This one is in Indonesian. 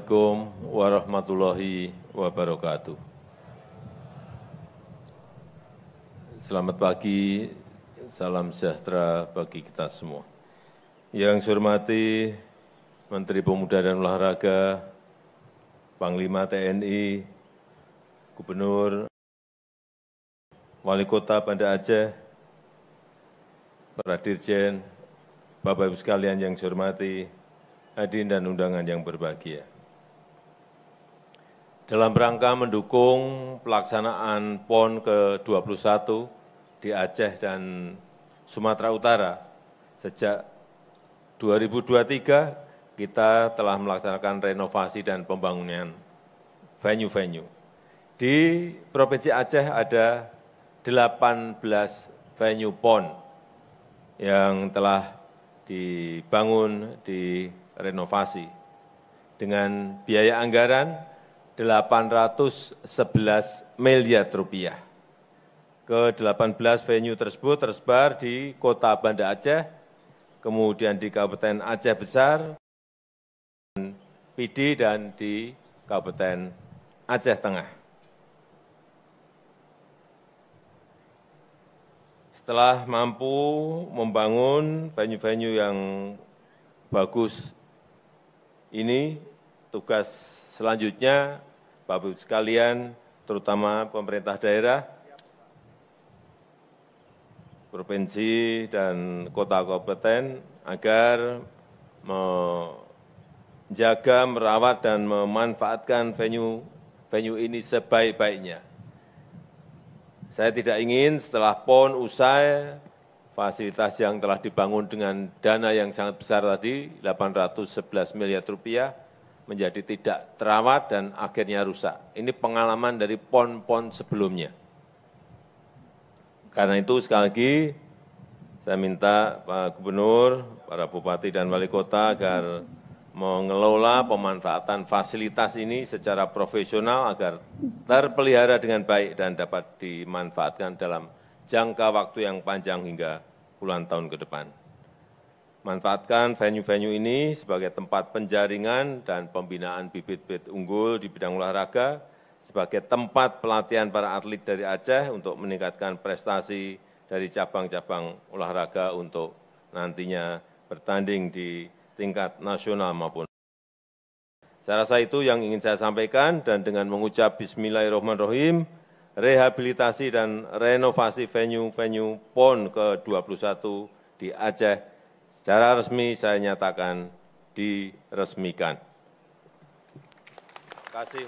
Assalamualaikum warahmatullahi wabarakatuh. Selamat pagi, salam sejahtera bagi kita semua. Yang saya hormati Menteri Pemuda dan Olahraga, Panglima TNI, Gubernur, Wali Kota Banda Aceh, para Dirjen, Bapak-Ibu sekalian yang saya hormati, hadirin dan undangan yang berbahagia. Dalam rangka mendukung pelaksanaan PON ke-21 di Aceh dan Sumatera Utara, sejak 2023 kita telah melaksanakan renovasi dan pembangunan venue-venue. Di Provinsi Aceh ada 18 venue PON yang telah dibangun, direnovasi dengan biaya anggaran 811 miliar rupiah. Ke-18 venue tersebut tersebar di Kota Banda Aceh, kemudian di Kabupaten Aceh Besar, PD, dan di Kabupaten Aceh Tengah. Setelah mampu membangun venue-venue yang bagus ini, tugas selanjutnya, Bapak-Ibu sekalian, terutama pemerintah daerah, provinsi dan kota kabupaten, agar menjaga, merawat, dan memanfaatkan venue ini sebaik-baiknya. Saya tidak ingin setelah PON usai, fasilitas yang telah dibangun dengan dana yang sangat besar tadi, 811 miliar rupiah, menjadi tidak terawat dan akhirnya rusak. Ini pengalaman dari PON-PON sebelumnya. Karena itu sekali lagi, saya minta Pak Gubernur, para Bupati dan Wali Kota agar mengelola pemanfaatan fasilitas ini secara profesional agar terpelihara dengan baik dan dapat dimanfaatkan dalam jangka waktu yang panjang hingga puluhan tahun ke depan. Manfaatkan venue-venue ini sebagai tempat penjaringan dan pembinaan bibit-bibit unggul di bidang olahraga, sebagai tempat pelatihan para atlet dari Aceh untuk meningkatkan prestasi dari cabang-cabang olahraga untuk nantinya bertanding di tingkat nasional maupun. Saya rasa itu yang ingin saya sampaikan, dan dengan mengucap Bismillahirrahmanirrahim, rehabilitasi dan renovasi venue-venue PON ke-21 di Aceh secara resmi saya nyatakan diresmikan. Terima kasih.